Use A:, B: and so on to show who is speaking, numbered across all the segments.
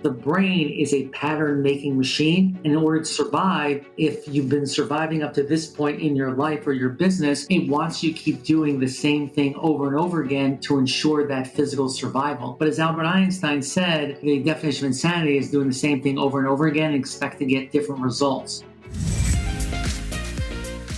A: The brain is a pattern-making machine. And in order to survive, if you've been surviving up to this point in your life or your business, it wants you to keep doing the same thing over and over again to ensure that physical survival. But as Albert Einstein said, the definition of insanity is doing the same thing over and over again and expect to get different results.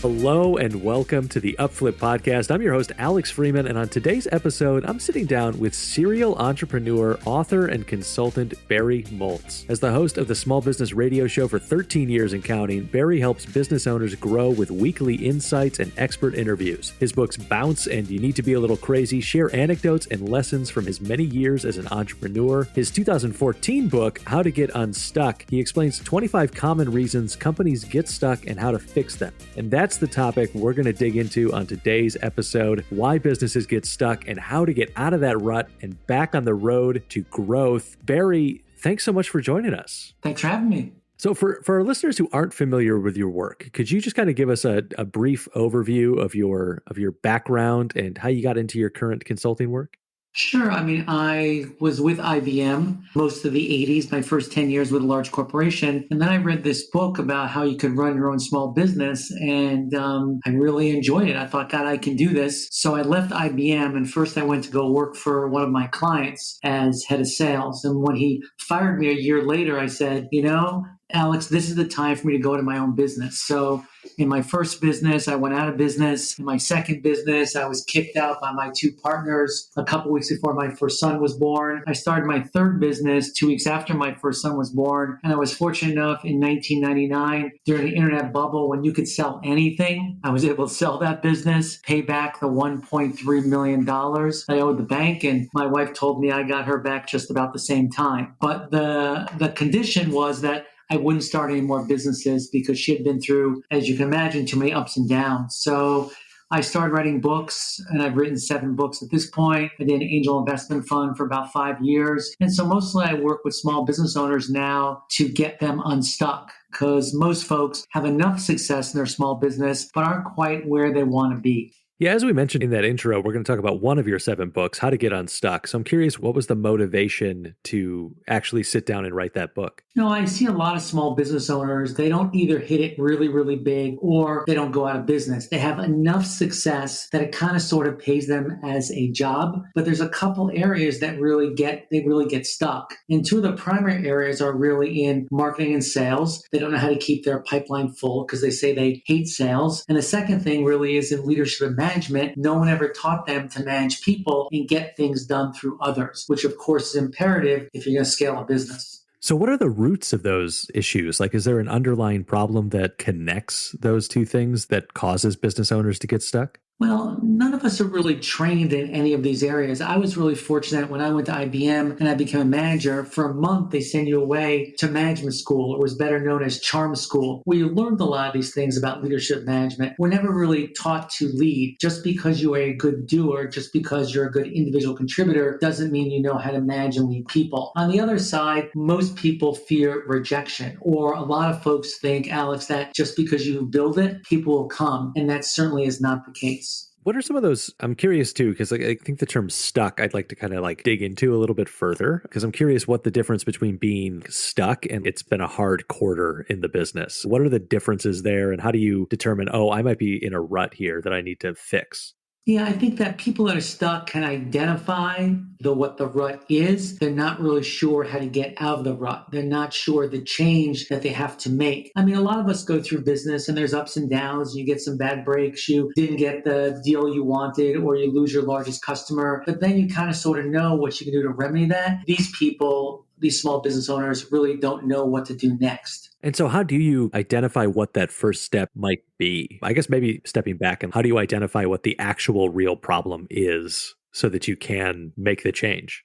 B: Hello and welcome to the Upflip Podcast. I'm your host, Alex Freeman, and on today's episode, I'm sitting down with serial entrepreneur, author, and consultant Barry Moltz. As the host of the small business radio show for 13 years and counting, Barry helps business owners grow with weekly insights and expert interviews. His books Bounce and You Need to Be a Little Crazy share anecdotes and lessons from his many years as an entrepreneur. His 2014 book, How to Get Unstuck, he explains 25 common reasons companies get stuck and how to fix them. And that's the topic we're going to dig into on today's episode: why businesses get stuck and how to get out of that rut and back on the road to growth. Barry, thanks so much for joining us.
A: Thanks for having me.
B: So for our listeners who aren't familiar with your work, could you just kind of give us a brief overview of your background and how you got into your current consulting work?
A: Sure. I was with IBM most of the 80s, my first 10 years with a large corporation. And then I read this book about how you could run your own small business. And I really enjoyed it. I thought, God, I can do this. So I left IBM. And first I went to go work for one of my clients as head of sales. And when he fired me a year later, I said, Alex, this is the time for me to go to my own business. So in my first business, I went out of business. In my second business, I was kicked out by my two partners a couple weeks before my first son was born. I started my third business 2 weeks after my first son was born. And I was fortunate enough in 1999, during the internet bubble, when you could sell anything, I was able to sell that business, pay back the $1.3 million I owed the bank. And my wife told me I got her back just about the same time. But the condition was that I wouldn't start any more businesses because she had been through, as you can imagine, too many ups and downs. So I started writing books, and I've written 7 books at this point. I did an angel investment fund for about 5 years. And so mostly I work with small business owners now to get them unstuck, because most folks have enough success in their small business, but aren't quite where they want to be.
B: Yeah, as we mentioned in that intro, we're going to talk about one of your 7 books, How to Get Unstuck. So I'm curious, what was the motivation to actually sit down and write that book?
A: I see a lot of small business owners, they don't either hit it really, really big or they don't go out of business. They have enough success that it kind of sort of pays them as a job. But there's a couple areas that really get stuck. And 2 of the primary areas are really in marketing and sales. They don't know how to keep their pipeline full because they say they hate sales. And the second thing really is in leadership and management. No one ever taught them to manage people and get things done through others, which of course is imperative if you're going to scale a business.
B: So what are the roots of those issues? Is there an underlying problem that connects those 2 things that causes business owners to get stuck?
A: Well, none of us are really trained in any of these areas. I was really fortunate when I went to IBM and I became a manager. For a month, they send you away to management school, or was better known as charm school, where you learned a lot of these things about leadership management. We're never really taught to lead. Just because you are a good doer, just because you're a good individual contributor, doesn't mean you know how to manage and lead people. On the other side, most people fear rejection, or a lot of folks think, Alex, that just because you build it, people will come. And that certainly is not the case.
B: What are some of those? I'm curious too, because I think the term stuck, I'd like to kind of dig into a little bit further, because I'm curious what the difference between being stuck and it's been a hard quarter in the business. What are the differences there, and how do you determine, I might be in a rut here that I need to fix?
A: Yeah, I think that people that are stuck can identify what the rut is. They're not really sure how to get out of the rut. They're not sure the change that they have to make. A lot of us go through business and there's ups and downs. You get some bad breaks. You didn't get the deal you wanted, or you lose your largest customer. But then you kind of sort of know what you can do to remedy that. These small business owners really don't know what to do next.
B: And so how do you identify what that first step might be? I guess maybe stepping back, and how do you identify what the actual real problem is so that you can make the change?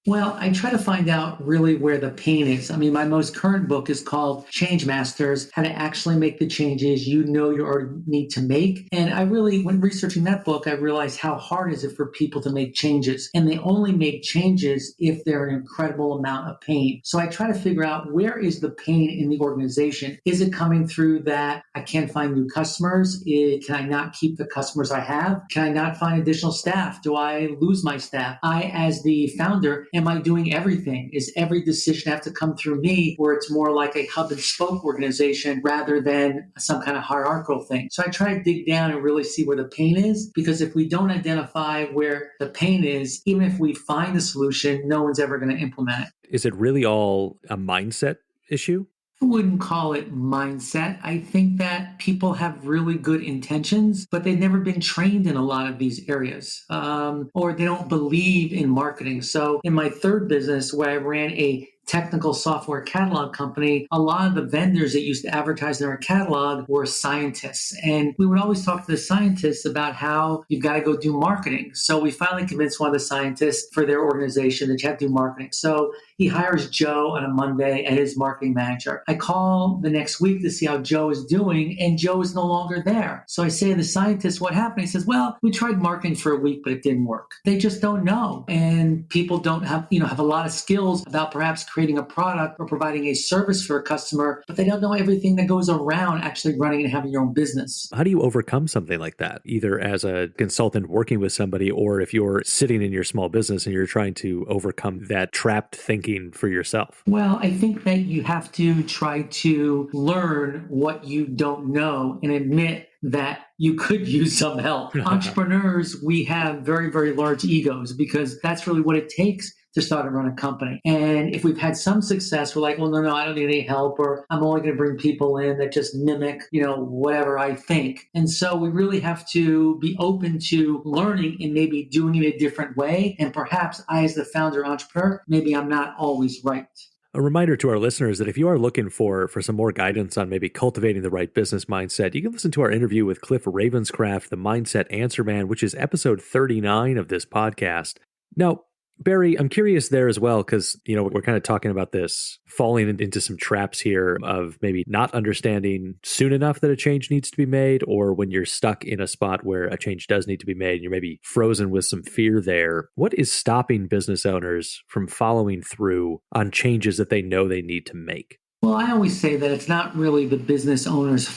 A: Well, I try to find out really where the pain is. My most current book is called Change Masters, How to Actually Make the Changes you know you need to make. And when researching that book, I realized how hard is it for people to make changes. And they only make changes if they're an incredible amount of pain. So I try to figure out, where is the pain in the organization? Is it coming through that I can't find new customers? Can I not keep the customers I have? Can I not find additional staff? Do I lose my staff? I, as the founder, Am I doing everything? Is every decision have to come through me, where it's more like a hub and spoke organization rather than some kind of hierarchical thing? So I try to dig down and really see where the pain is, because if we don't identify where the pain is, even if we find the solution, no one's ever going to implement it.
B: Is it really all a mindset issue?
A: I wouldn't call it mindset. I think that people have really good intentions, but they've never been trained in a lot of these areas, or they don't believe in marketing. So in my third business, where I ran a technical software catalog company, a lot of the vendors that used to advertise in our catalog were scientists. And we would always talk to the scientists about how you've got to go do marketing. So we finally convinced one of the scientists for their organization that you have to do marketing. So he hires Joe on a Monday as his marketing manager. I call the next week to see how Joe is doing, and Joe is no longer there. So I say to the scientist, what happened? He says, well, we tried marketing for a week, but it didn't work. They just don't know. And people don't have a lot of skills about perhaps creating a product or providing a service for a customer, but they don't know everything that goes around actually running and having your own business.
B: How do you overcome something like that, either as a consultant working with somebody, or if you're sitting in your small business and you're trying to overcome that trapped thinking for yourself?
A: Well, I think that you have to try to learn what you don't know and admit that you could use some help. Entrepreneurs, we have very, very large egos, because that's really what it takes to start and run a company. And if we've had some success, we're like, well, no, I don't need any help, or I'm only going to bring people in that just mimic, whatever I think. And so we really have to be open to learning and maybe doing it a different way. And perhaps I, as the founder entrepreneur, maybe I'm not always right.
B: A reminder to our listeners that if you are looking for some more guidance on maybe cultivating the right business mindset, you can listen to our interview with Cliff Ravenscraft, the Mindset Answer Man, which is episode 39 of this podcast. Now, Barry, I'm curious there as well, because, we're kind of talking about this falling into some traps here of maybe not understanding soon enough that a change needs to be made, or when you're stuck in a spot where a change does need to be made and you're maybe frozen with some fear there. What is stopping business owners from following through on changes that they know they need to make?
A: Well, I always say that it's not really the business owner's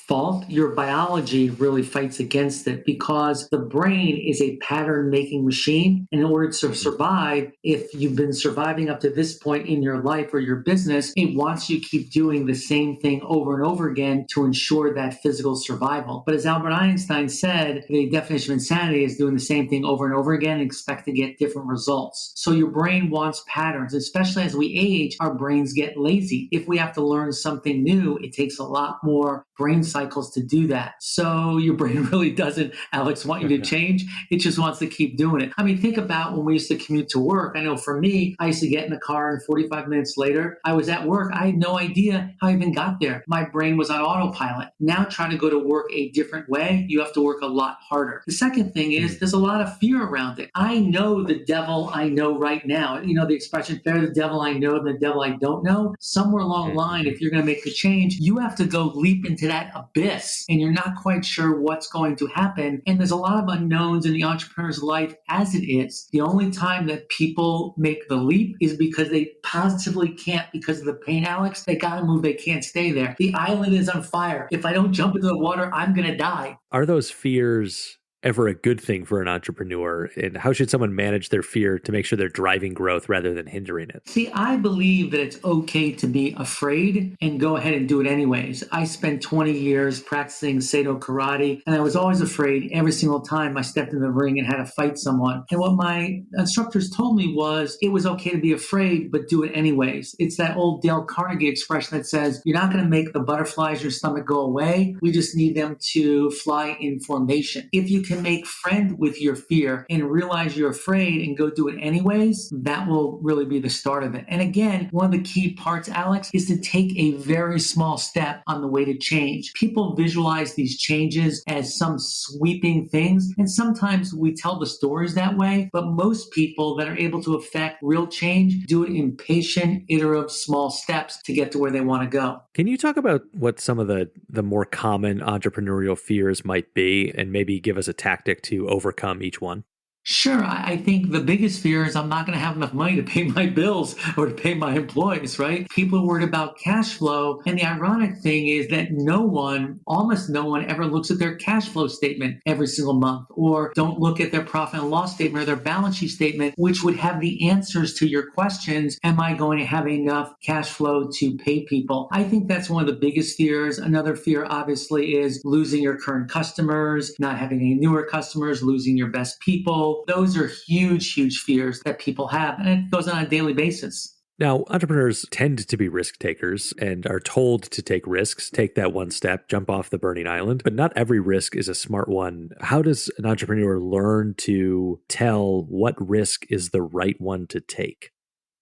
A: fault. Your biology really fights against it, because the brain is a pattern-making machine. And in order to survive, if you've been surviving up to this point in your life or your business, it wants you to keep doing the same thing over and over again to ensure that physical survival. But as Albert Einstein said, the definition of insanity is doing the same thing over and over again and expect to get different results. So your brain wants patterns, especially as we age, our brains get lazy. If we have to learn something new, it takes a lot more brain cycles to do that. So your brain really doesn't, Alex, want you to change. It just wants to keep doing it. I mean, think about when we used to commute to work. I know for me, I used to get in the car and 45 minutes later, I was at work. I had no idea how I even got there. My brain was on autopilot. Now trying to go to work a different way, you have to work a lot harder. The second thing is there's a lot of fear around it. I know the devil I know right now. The expression, better the devil I know than the devil I don't know. Somewhere along the line, if you're going to make the change, you have to go leap into that abyss, and you're not quite sure what's going to happen. And there's a lot of unknowns in the entrepreneur's life as it is. The only time that people make the leap is because they positively can't, because of the pain, Alex. They got to move. They can't stay there. The island is on fire. If I don't jump into the water, I'm going to die.
B: Are those fears ever a good thing for an entrepreneur? And how should someone manage their fear to make sure they're driving growth rather than hindering it?
A: See, I believe that it's okay to be afraid and go ahead and do it anyways. I spent 20 years practicing Seido karate, and I was always afraid every single time I stepped in the ring and had to fight someone. And what my instructors told me was it was okay to be afraid, but do it anyways. It's that old Dale Carnegie expression that says, you're not going to make the butterflies in your stomach go away. We just need them to fly in formation. If you can make friend with your fear and realize you're afraid and go do it anyways, that will really be the start of it. And again, one of the key parts, Alex, is to take a very small step on the way to change. People visualize these changes as some sweeping things, and sometimes we tell the stories that way, but most people that are able to affect real change do it in patient, iterative, small steps to get to where they want to go.
B: Can you talk about what some of the more common entrepreneurial fears might be, and maybe give us a tactic to overcome each one?
A: Sure. I think the biggest fear is I'm not going to have enough money to pay my bills or to pay my employees, right? People are worried about cash flow. And the ironic thing is that no one, almost no one, ever looks at their cash flow statement every single month or don't look at their profit and loss statement or their balance sheet statement, which would have the answers to your questions. Am I going to have enough cash flow to pay people? I think that's one of the biggest fears. Another fear, obviously, is losing your current customers, not having any newer customers, losing your best people. Those are huge, huge fears that people have, and it goes on a daily basis.
B: Now, entrepreneurs tend to be risk takers and are told to take risks, take that one step, jump off the burning island, but not every risk is a smart one. How does an entrepreneur learn to tell what risk is the right one to take?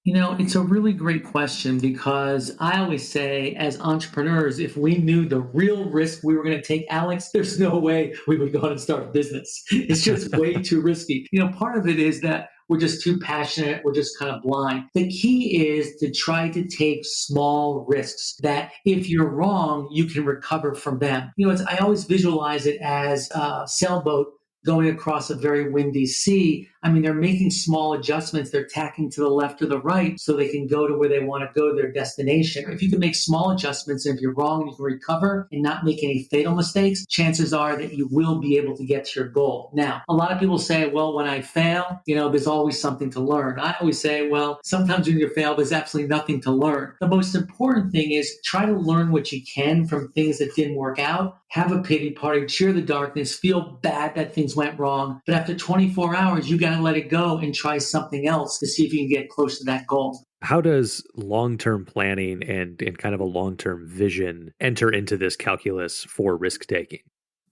A: It's a really great question because I always say, as entrepreneurs, if we knew the real risk we were going to take, Alex, there's no way we would go out and start a business. It's just way too risky. Part of it is that we're just too passionate. We're just kind of blind. The key is to try to take small risks that if you're wrong, you can recover from them. I always visualize it as a sailboat going across a very windy sea. I mean, they're making small adjustments. They're tacking to the left or the right so they can go to where they want to go to their destination. If you can make small adjustments, and if you're wrong, you can recover and not make any fatal mistakes, chances are that you will be able to get to your goal. Now, a lot of people say, well, when I fail, there's always something to learn. I always say, well, sometimes when you fail, there's absolutely nothing to learn. The most important thing is try to learn what you can from things that didn't work out. Have a pity party, cheer the darkness, feel bad that things went wrong. But after 24 hours, you got to let it go and try something else to see if you can get close to that goal.
B: How does long-term planning and kind of a long-term vision enter into this calculus for risk taking?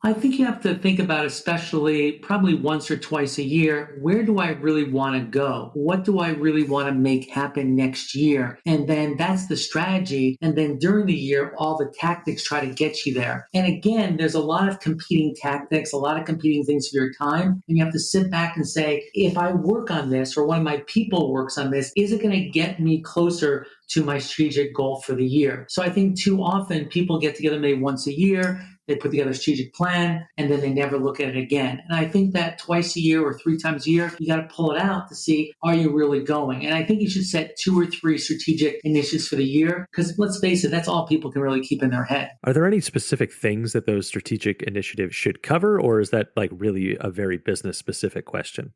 A: I think you have to think about, especially probably once or twice a year, where do I really want to go? What do I really want to make happen next year? And then that's the strategy. And then during the year, all the tactics try to get you there. And again, there's a lot of competing tactics, a lot of competing things for your time. And you have to sit back and say, if I work on this or one of my people works on this, is it going to get me closer to my strategic goal for the year? So I think too often people get together maybe once a year, they put together a strategic plan, and then they never look at it again. And I think that twice a year or 3 times a year, you got to pull it out to see, are you really going? And I think you should set 2 or 3 strategic initiatives for the year, because let's face it, that's all people can really keep in their head.
B: Are there any specific things that those strategic initiatives should cover, or is that like really a very business specific question?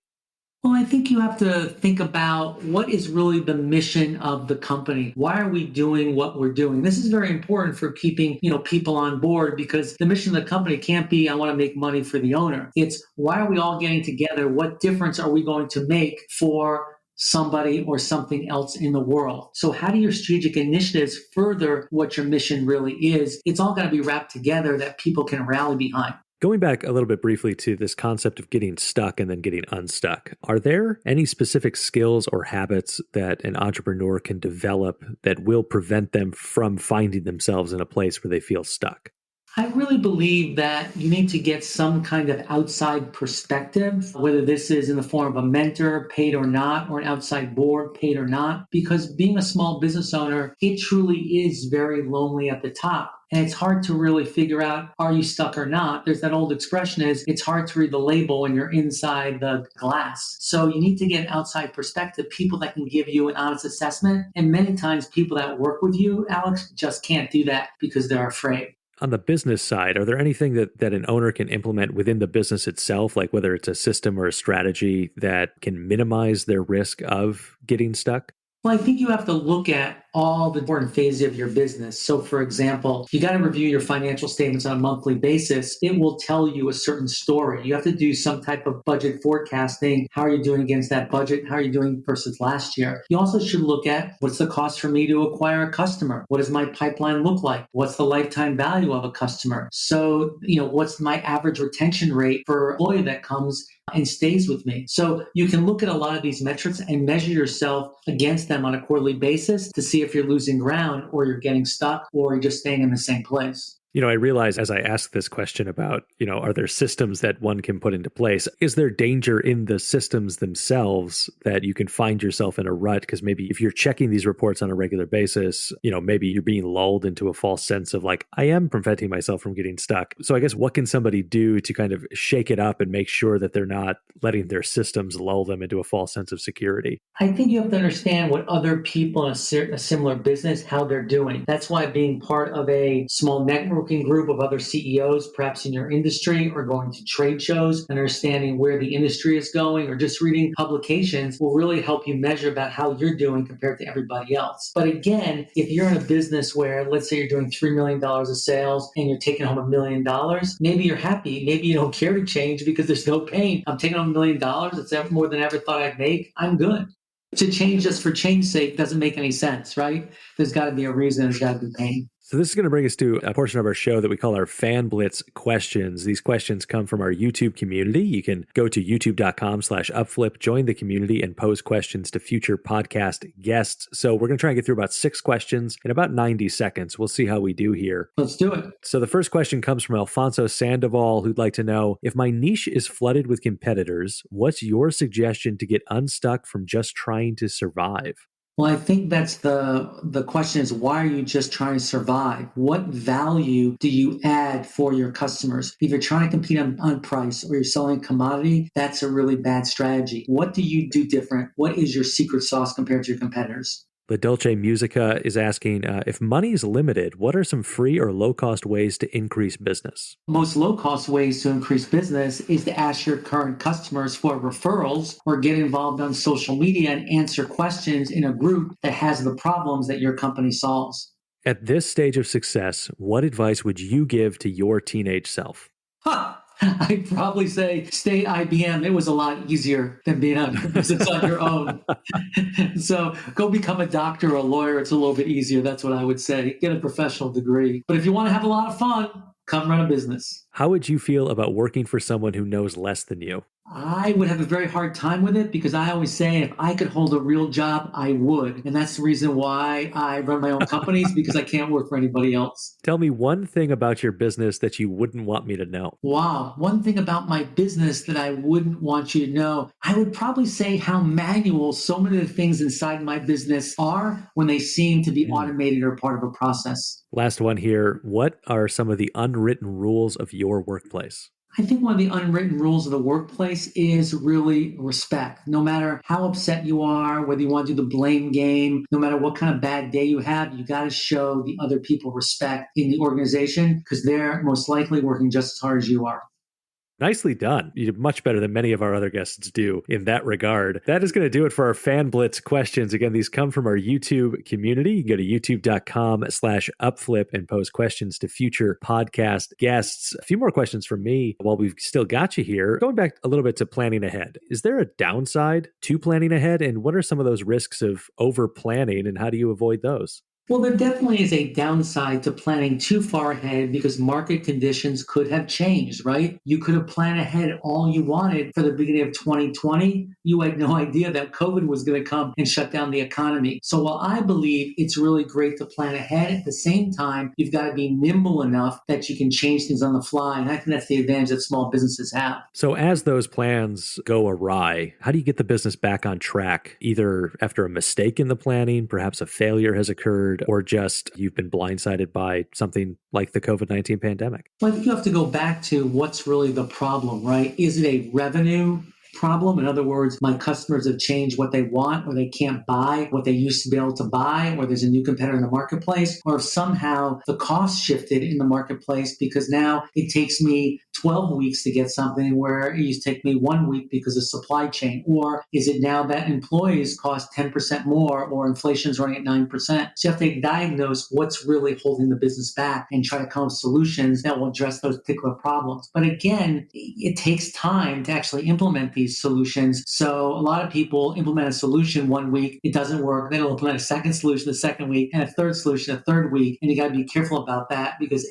A: Well, I think you have to think about what is really the mission of the company. Why are we doing what we're doing? This is very important for keeping, people on board, because the mission of the company can't be, I want to make money for the owner. It's why are we all getting together? What difference are we going to make for somebody or something else in the world? So how do your strategic initiatives further what your mission really is? It's all got to be wrapped together that people can rally behind.
B: Going back a little bit briefly to this concept of getting stuck and then getting unstuck, are there any specific skills or habits that an entrepreneur can develop that will prevent them from finding themselves in a place where they feel stuck?
A: I really believe that you need to get some kind of outside perspective, whether this is in the form of a mentor, paid or not, or an outside board, paid or not, because being a small business owner, it truly is very lonely at the top. And it's hard to really figure out, are you stuck or not? There's that old expression is, it's hard to read the label when you're inside the glass. So you need to get an outside perspective, people that can give you an honest assessment. And many times people that work with you, Alex, just can't do that because they're afraid.
B: On the business side, are there anything that an owner can implement within the business itself, like whether it's a system or a strategy that can minimize their risk of getting stuck?
A: Well, I think you have to look at all the important phases of your business. So, for example, you got to review your financial statements on a monthly basis. It will tell you a certain story. You have to do some type of budget forecasting. How are you doing against that budget? How are you doing versus last year? You also should look at, what's the cost for me to acquire a customer? What does my pipeline look like? What's the lifetime value of a customer? So, what's my average retention rate for an employee that comes and stays with me? So you can look at a lot of these metrics and measure yourself against them on a quarterly basis to see if you're losing ground or you're getting stuck or you're just staying in the same place.
B: I realize as I ask this question about, are there systems that one can put into place? Is there danger in the systems themselves that you can find yourself in a rut? Because maybe if you're checking these reports on a regular basis, maybe you're being lulled into a false sense of like, I am preventing myself from getting stuck. So I guess what can somebody do to kind of shake it up and make sure that they're not letting their systems lull them into a false sense of security?
A: I think you have to understand what other people in a similar business, how they're doing. That's why being part of a small networking group of other CEOs, perhaps in your industry, or going to trade shows, understanding where the industry is going, or just reading publications will really help you measure about how you're doing compared to everybody else. But again, if you're in a business where, let's say you're doing $3 million of sales and you're taking home $1 million, maybe you're happy. Maybe you don't care to change because there's no pain. I'm taking home $1 million. It's more than I ever thought I'd make. I'm good. To change just for change's sake doesn't make any sense, right? There's got to be a reason. There's got to be pain.
B: So this is going to bring us to a portion of our show that we call our Fan Blitz questions. These questions come from our YouTube community. You can go to youtube.com/upflip, join the community, and pose questions to future podcast guests. So we're going to try and get through about 6 questions in about 90 seconds. We'll see how we do here.
A: Let's do it.
B: So the first question comes from Alfonso Sandoval, who'd like to know, if my niche is flooded with competitors, what's your suggestion to get unstuck from just trying to survive?
A: Well, I think that's the question is, why are you just trying to survive? What value do you add for your customers? If you're trying to compete on price or you're selling a commodity, that's a really bad strategy. What do you do different? What is your secret sauce compared to your competitors?
B: La Dolce Musica is asking, if money is limited, what are some free or low-cost ways to increase business?
A: Most low-cost ways to increase business is to ask your current customers for referrals or get involved on social media and answer questions in a group that has the problems that your company solves.
B: At this stage of success, what advice would you give to your teenage self?
A: I'd probably say stay IBM. It was a lot easier than being on your business on your own. So go become a doctor or a lawyer. It's a little bit easier. That's what I would say. Get a professional degree. But if you want to have a lot of fun, come run a business.
B: How would you feel about working for someone who knows less than you?
A: I would have a very hard time with it because I always say if I could hold a real job, I would. And that's the reason why I run my own companies, because I can't work for anybody else.
B: Tell me one thing about your business that you wouldn't want me to know.
A: Wow. One thing about my business that I wouldn't want you to know, I would probably say how manual so many of the things inside my business are when they seem to be automated or part of a process.
B: Last one here. What are some of the unwritten rules of your workplace?
A: I think one of the unwritten rules of the workplace is really respect. No matter how upset you are, whether you want to do the blame game, no matter what kind of bad day you have, you got to show the other people respect in the organization because they're most likely working just as hard as you are.
B: Nicely done. You did much better than many of our other guests do in that regard. That is going to do it for our Fan Blitz questions. Again, these come from our YouTube community. You can go to youtube.com/upflip and pose questions to future podcast guests. A few more questions from me while we've still got you here. Going back a little bit to planning ahead. Is there a downside to planning ahead? And what are some of those risks of over planning and how do you avoid those?
A: Well, there definitely is a downside to planning too far ahead because market conditions could have changed, right? You could have planned ahead all you wanted for the beginning of 2020. You had no idea that COVID was going to come and shut down the economy. So while I believe it's really great to plan ahead, at the same time, you've got to be nimble enough that you can change things on the fly. And I think that's the advantage that small businesses have.
B: So as those plans go awry, how do you get the business back on track? Either after a mistake in the planning, perhaps a failure has occurred, or just you've been blindsided by something like the COVID-19 pandemic?
A: Well, I think you have to go back to what's really the problem, right? Is it a revenue problem? In other words, my customers have changed what they want, or they can't buy what they used to be able to buy, or there's a new competitor in the marketplace, or if somehow the cost shifted in the marketplace because now it takes me 12 weeks to get something where it used to take me 1 week because of supply chain? Or is it now that employees cost 10% more or inflation's running at 9%? So you have to diagnose what's really holding the business back and try to come up with solutions that will address those particular problems. But again, it takes time to actually implement these solutions. So a lot of people implement a solution 1 week, it doesn't work. Then they'll implement a second solution the second week and a third solution a third week. And you got to be careful about that because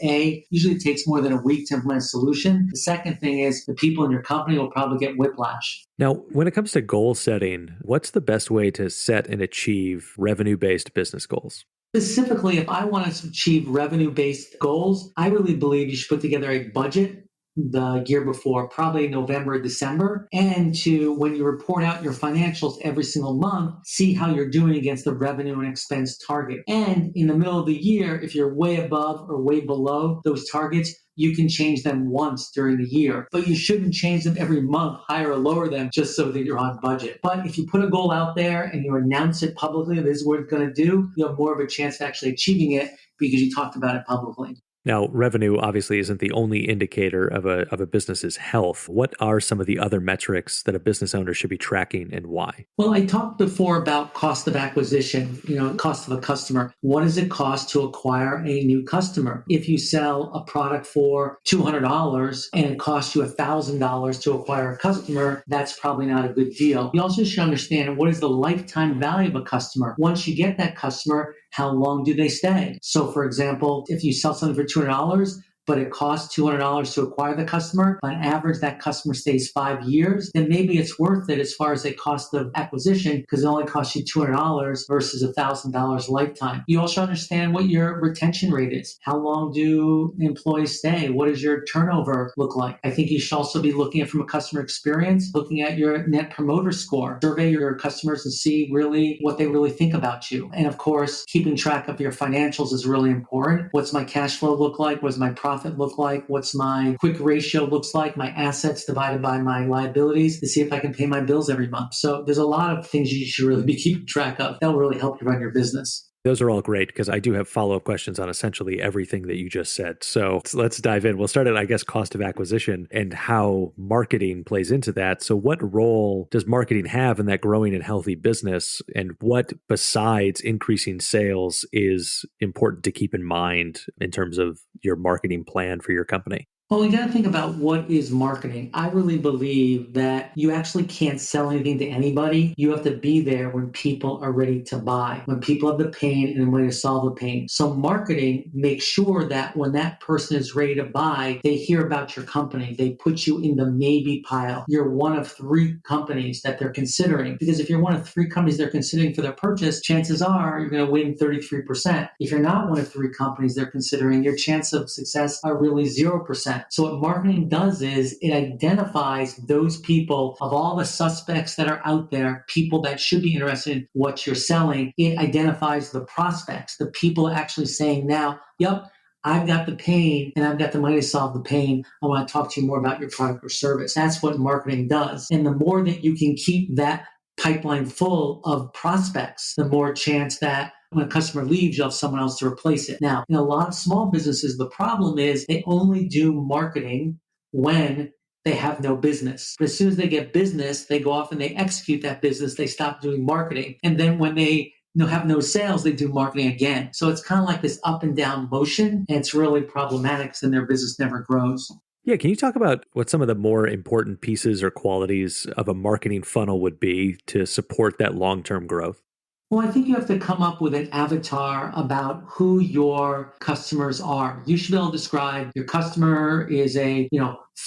A: usually it takes more than a week to implement a solution. The second thing is the people in your company will probably get whiplash.
B: Now, when it comes to goal setting, what's the best way to set and achieve revenue-based business goals?
A: Specifically, if I want to achieve revenue-based goals, I really believe you should put together a budget the year before, probably November, December, and to when you report out your financials every single month, see how you're doing against the revenue and expense target. And in the middle of the year, if you're way above or way below those targets, you can change them once during the year, but you shouldn't change them every month, higher or lower them, just so that you're on budget. But if you put a goal out there and you announce it publicly, this is what it's going to do, you have more of a chance of actually achieving it because you talked about it publicly.
B: Now, revenue obviously isn't the only indicator of a business's health. What are some of the other metrics that a business owner should be tracking and why?
A: Well, I talked before about cost of acquisition, cost of a customer. What does it cost to acquire a new customer? If you sell a product for $200 and it costs you $1,000 to acquire a customer, that's probably not a good deal. You also should understand what is the lifetime value of a customer. Once you get that customer, how long do they stay? So, for example, if you sell something for $200, but it costs $200 to acquire the customer, on average, that customer stays 5 years, then maybe it's worth it as far as the cost of acquisition because it only costs you $200 versus $1,000 lifetime. You also understand what your retention rate is. How long do employees stay? What does your turnover look like? I think you should also be looking at from a customer experience, looking at your net promoter score. Survey your customers and see really what they really think about you. And of course, keeping track of your financials is really important. What's my cash flow look like? What's my profit look like? What's my quick ratio looks like? My assets divided by my liabilities to see if I can pay my bills every month. So there's a lot of things you should really be keeping track of. That will really help you run your business.
B: Those are all great because I do have follow-up questions on essentially everything that you just said. So let's dive in. We'll start at, I guess, cost of acquisition and how marketing plays into that. So what role does marketing have in that growing and healthy business? And what besides increasing sales is important to keep in mind in terms of your marketing plan for your company?
A: Well, you got to think about what is marketing. I really believe that you actually can't sell anything to anybody. You have to be there when people are ready to buy, when people have the pain and a way to solve the pain. So marketing makes sure that when that person is ready to buy, they hear about your company. They put you in the maybe pile. You're one of 3 companies that they're considering. Because if you're one of 3 companies they're considering for their purchase, chances are you're going to win 33%. If you're not one of 3 companies they're considering, your chance of success are really 0%. So what marketing does is it identifies those people of all the suspects that are out there, people that should be interested in what you're selling. It identifies the prospects, the people actually saying now, yep, I've got the pain and I've got the money to solve the pain. I want to talk to you more about your product or service. That's what marketing does. And the more that you can keep that pipeline full of prospects, the more chance that when a customer leaves, you'll have someone else to replace it. Now, in a lot of small businesses, the problem is they only do marketing when they have no business. But as soon as they get business, they go off and they execute that business. They stop doing marketing. And then when they have no sales, they do marketing again. So it's kind of like this up and down motion. And it's really problematic because then their business never grows.
B: Yeah, can you talk about what some of the more important pieces or qualities of a marketing funnel would be to support that long-term growth?
A: Well, I think you have to come up with an avatar about who your customers are. You should be able to describe your customer is a,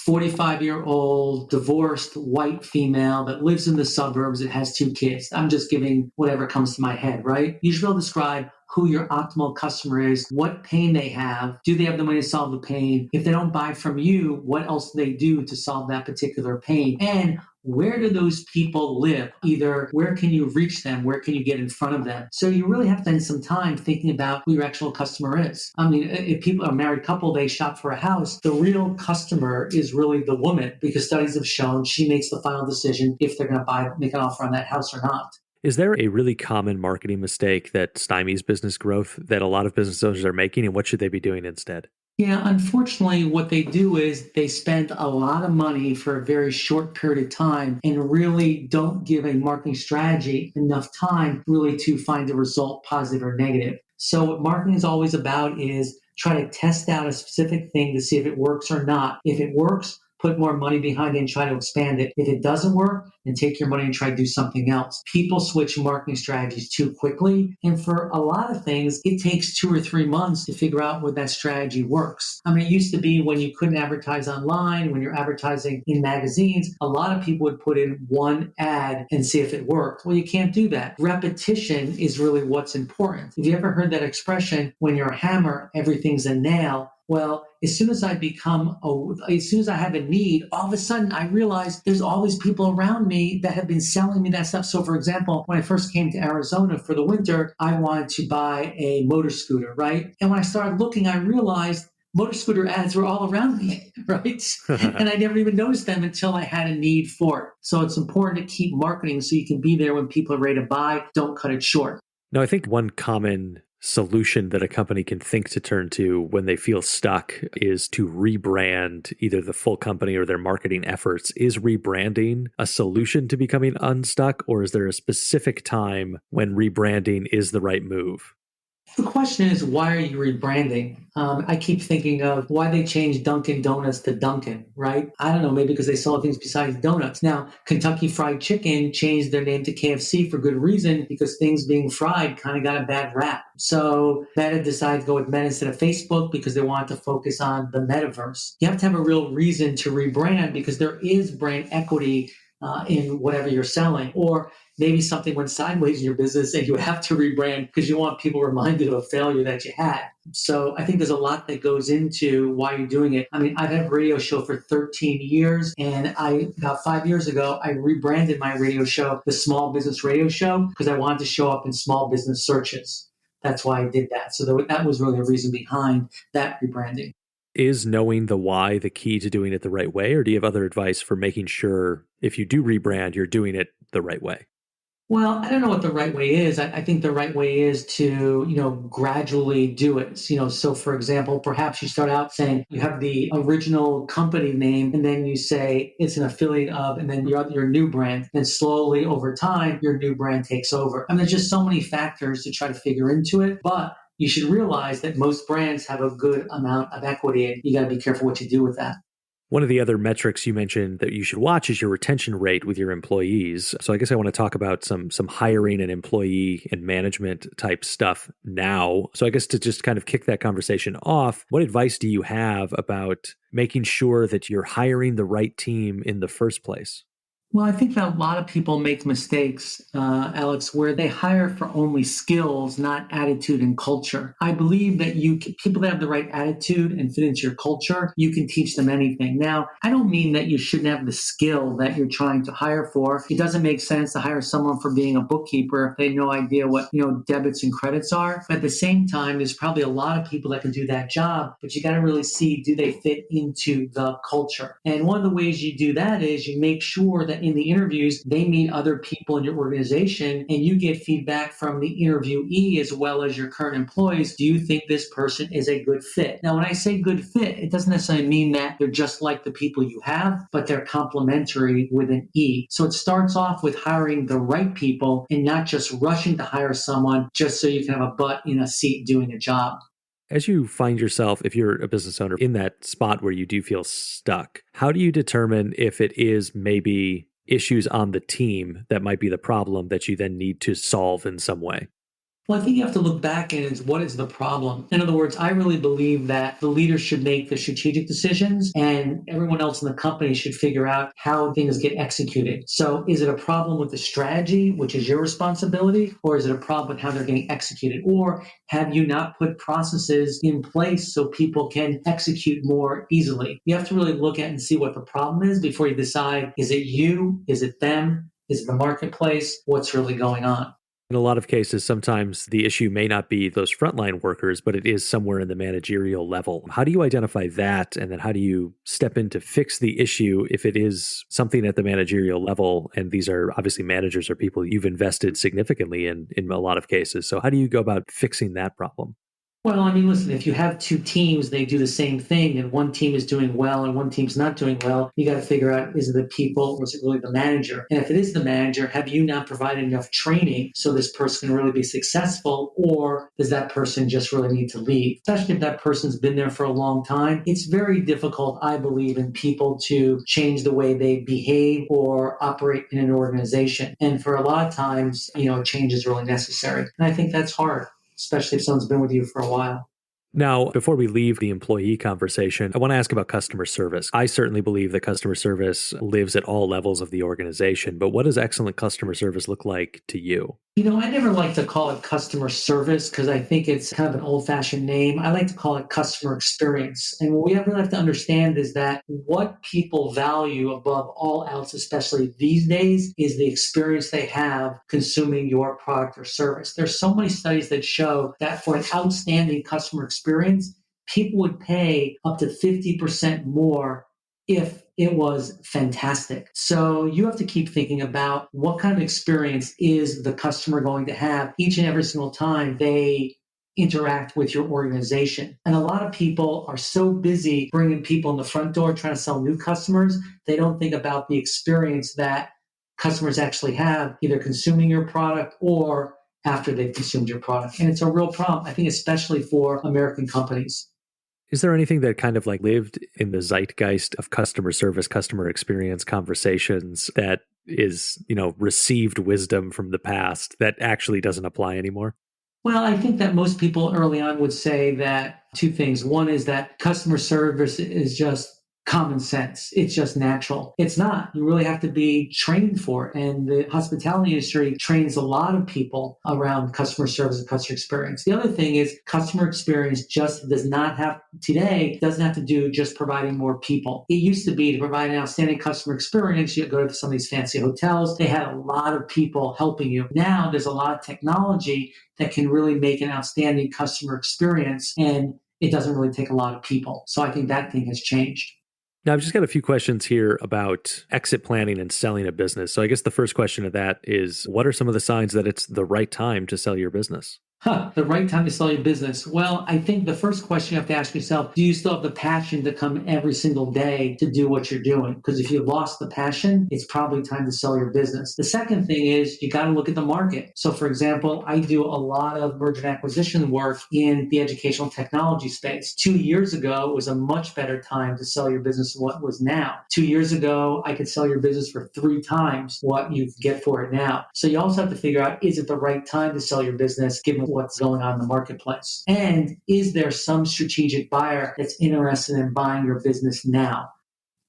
A: 45-year-old divorced white female that lives in the suburbs that has 2 kids. I'm just giving whatever comes to my head, right? You should be able to describe who your optimal customer is, what pain they have, do they have the money to solve the pain? If they don't buy from you, what else do they do to solve that particular pain? And where do those people live? Either where can you reach them? Where can you get in front of them? So you really have to spend some time thinking about who your actual customer is. I mean, if people are a married couple, they shop for a house, the real customer is really the woman because studies have shown she makes the final decision if they're going to make an offer on that house or not.
B: Is there a really common marketing mistake that stymies business growth that a lot of business owners are making, and what should they be doing instead?
A: Yeah, unfortunately, what they do is they spend a lot of money for a very short period of time and really don't give a marketing strategy enough time really to find a result, positive or negative. So what marketing is always about is try to test out a specific thing to see if it works or not. If it works, put more money behind it and try to expand it. If it doesn't work, and take your money and try to do something else. People switch marketing strategies too quickly. And for a lot of things, it takes 2 or 3 months to figure out where that strategy works. I mean, it used to be when you couldn't advertise online, when you're advertising in magazines, a lot of people would put in one ad and see if it worked. Well, you can't do that. Repetition is really what's important. Have you ever heard that expression, when you're a hammer, everything's a nail? Well, as soon as I have a need, all of a sudden I realize there's all these people around me that have been selling me that stuff. So for example, when I first came to Arizona for the winter, I wanted to buy a motor scooter, right? And when I started looking, I realized motor scooter ads were all around me, right? And I never even noticed them until I had a need for it. So it's important to keep marketing so you can be there when people are ready to buy. Don't cut it short.
B: Now, I think one common solution that a company can think to turn to when they feel stuck is to rebrand either the full company or their marketing efforts. Is rebranding a solution to becoming unstuck, or is there a specific time when rebranding is the right move?
A: The question is, why are you rebranding? I keep thinking of why they changed Dunkin' Donuts to Dunkin', right? I don't know, maybe because they saw things besides donuts. Now, Kentucky Fried Chicken changed their name to KFC for good reason, because things being fried kind of got a bad rap. So Meta decided to go with Meta instead of Facebook because they wanted to focus on the metaverse. You have to have a real reason to rebrand, because there is brand equity in whatever you're selling. Or maybe something went sideways in your business and you have to rebrand because you want people reminded of a failure that you had. So I think there's a lot that goes into why you're doing it. I mean, I've had a radio show for 13 years, and about 5 years ago, I rebranded my radio show, the Small Business Radio Show, because I wanted to show up in small business searches. That's why I did that. So that was really the reason behind that rebranding.
B: Is knowing the why the key to doing it the right way, or do you have other advice for making sure if you do rebrand, you're doing it the right way?
A: Well, I don't know what the right way is. I think the right way is to, gradually do it. So for example, perhaps you start out saying you have the original company name, and then you say it's an affiliate of, and then your new brand. And slowly over time, your new brand takes over. I mean, there's just so many factors to try to figure into it, but you should realize that most brands have a good amount of equity, and you got to be careful what you do with that.
B: One of the other metrics you mentioned that you should watch is your retention rate with your employees. So I guess I want to talk about some hiring and employee and management type stuff now. So I guess to just kind of kick that conversation off, what advice do you have about making sure that you're hiring the right team in the first place?
A: Well, I think that a lot of people make mistakes, Alex, where they hire for only skills, not attitude and culture. I believe that people that have the right attitude and fit into your culture, you can teach them anything. Now, I don't mean that you shouldn't have the skill that you're trying to hire for. It doesn't make sense to hire someone for being a bookkeeper if they have no idea what, debits and credits are. But at the same time, there's probably a lot of people that can do that job, but you got to really see, do they fit into the culture? And one of the ways you do that is you make sure that in the interviews, they meet other people in your organization, and you get feedback from the interviewee as well as your current employees. Do you think this person is a good fit? Now, when I say good fit, it doesn't necessarily mean that they're just like the people you have, but they're complementary with an E. So it starts off with hiring the right people and not just rushing to hire someone just so you can have a butt in a seat doing a job.
B: As you find yourself, if you're a business owner, in that spot where you do feel stuck, how do you determine if it is maybe issues on the team that might be the problem that you then need to solve in some way?
A: Well, I think you have to look back and what is the problem? In other words, I really believe that the leaders should make the strategic decisions and everyone else in the company should figure out how things get executed. So is it a problem with the strategy, which is your responsibility, or is it a problem with how they're getting executed? Or have you not put processes in place so people can execute more easily? You have to really look at and see what the problem is before you decide, is it you? Is it them? Is it the marketplace? What's really going on?
B: In a lot of cases, sometimes the issue may not be those frontline workers, but it is somewhere in the managerial level. How do you identify that? And then how do you step in to fix the issue if it is something at the managerial level? And these are obviously managers or people you've invested significantly in a lot of cases. So how do you go about fixing that problem?
A: Well, I mean, listen, if you have two teams, they do the same thing, and one team is doing well and one team's not doing well, you got to figure out, is it the people or is it really the manager? And if it is the manager, have you not provided enough training so this person can really be successful, or does that person just really need to leave? Especially if that person's been there for a long time, it's very difficult, I believe, in people to change the way they behave or operate in an organization. And for a lot of times, change is really necessary. And I think that's hard, especially if someone's been with you for a while.
B: Now, before we leave the employee conversation, I want to ask about customer service. I certainly believe that customer service lives at all levels of the organization, but what does excellent customer service look like to you?
A: I never like to call it customer service because I think it's kind of an old fashioned name. I like to call it customer experience. And what we really have to understand is that what people value above all else, especially these days, is the experience they have consuming your product or service. There's so many studies that show that for an outstanding customer experience, people would pay up to 50% more if it was fantastic. So you have to keep thinking about what kind of experience is the customer going to have each and every single time they interact with your organization. And a lot of people are so busy bringing people in the front door trying to sell new customers, they don't think about the experience that customers actually have either consuming your product or after they've consumed your product. And it's a real problem, I think, especially for American companies.
B: Is there anything that kind of like lived in the zeitgeist of customer service, customer experience conversations that is, received wisdom from the past that actually doesn't apply anymore?
A: Well, I think that most people early on would say that two things. One is that customer service is just common sense. It's just natural. It's not. You really have to be trained for it. And the hospitality industry trains a lot of people around customer service and customer experience. The other thing is customer experience just doesn't have to do just providing more people. It used to be to provide an outstanding customer experience, you go to some of these fancy hotels. They had a lot of people helping you. Now there's a lot of technology that can really make an outstanding customer experience, and it doesn't really take a lot of people. So I think that thing has changed.
B: Now, I've just got a few questions here about exit planning and selling a business. So I guess the first question of that is, what are some of the signs that it's the right time to sell your business?
A: The right time to sell your business. Well, I think the first question you have to ask yourself, do you still have the passion to come every single day to do what you're doing? Because if you lost the passion, it's probably time to sell your business. The second thing is you got to look at the market. So for example, I do a lot of merger and acquisition work in the educational technology space. 2 years ago, it was a much better time to sell your business than what it was now. 2 years ago, I could sell your business for 3 times what you get for it now. So you also have to figure out, is it the right time to sell your business given what's going on in the marketplace? And is there some strategic buyer that's interested in buying your business now?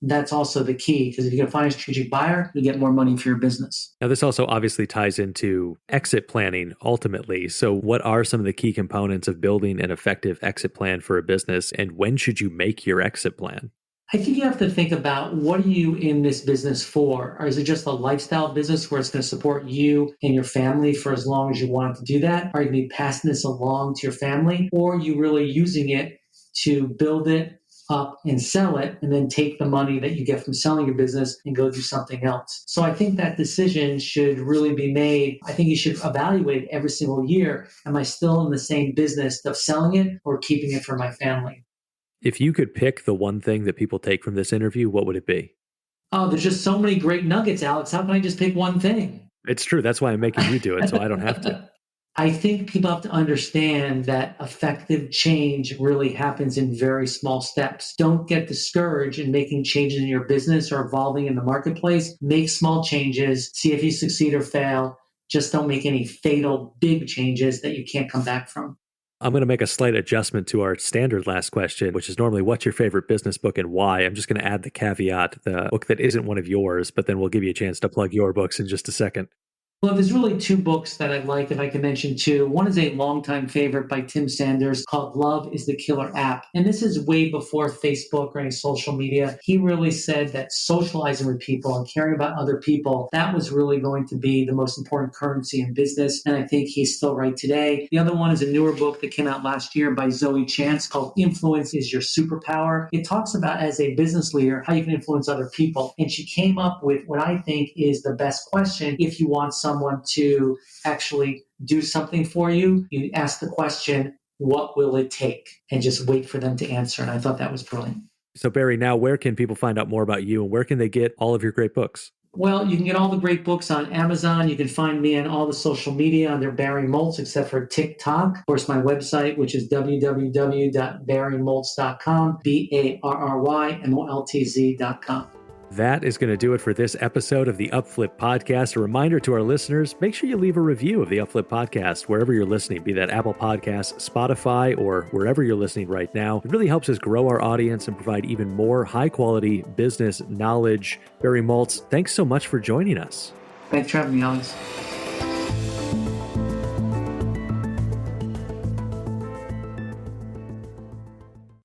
A: That's also the key, because if you can find a strategic buyer, you get more money for your business.
B: Now, this also obviously ties into exit planning ultimately. So what are some of the key components of building an effective exit plan for a business, and when should you make your exit plan?
A: I think you have to think about, what are you in this business for? Or is it just a lifestyle business where it's going to support you and your family for as long as you want it to do that? Are you going to be passing this along to your family? Or are you really using it to build it up and sell it, and then take the money that you get from selling your business and go do something else? So I think that decision should really be made. I think you should evaluate every single year. Am I still in the same business of selling it or keeping it for my family?
B: If you could pick the one thing that people take from this interview, what would it be?
A: Oh, there's just so many great nuggets, Alex. How can I just pick one thing?
B: It's true. That's why I'm making you do it, so I don't have to.
A: I think people have to understand that effective change really happens in very small steps. Don't get discouraged in making changes in your business or evolving in the marketplace. Make small changes, see if you succeed or fail. Just don't make any fatal big changes that you can't come back from.
B: I'm going to make a slight adjustment to our standard last question, which is normally, what's your favorite business book and why? I'm just going to add the caveat, the book that isn't one of yours, but then we'll give you a chance to plug your books in just a second.
A: Well, there's really 2 books that I like, if I can mention 2. One is a longtime favorite by Tim Sanders called Love is the Killer App. And this is way before Facebook or any social media. He really said that socializing with people and caring about other people, that was really going to be the most important currency in business. And I think he's still right today. The other one is a newer book that came out last year by Zoe Chance called Influence is Your Superpower. It talks about, as a business leader, how you can influence other people. And she came up with what I think is the best question if you want someone to actually do something for you. You ask the question, what will it take, and just wait for them to answer. And I thought that was brilliant.
B: So Barry, now where can people find out more about you and where can they get all of your great books?
A: Well, you can get all the great books on Amazon. You can find me on all the social media under Barry Moltz, except for TikTok. Of course, my website, which is www.barrymoltz.com, BARRYMOLTZ.com.
B: That is going to do it for this episode of the Upflip Podcast. A reminder to our listeners, make sure you leave a review of the Upflip Podcast wherever you're listening, be that Apple Podcasts, Spotify, or wherever you're listening right now. It really helps us grow our audience and provide even more high-quality business knowledge. Barry Moltz, thanks so much for joining us.
A: Thanks for having me, Alex.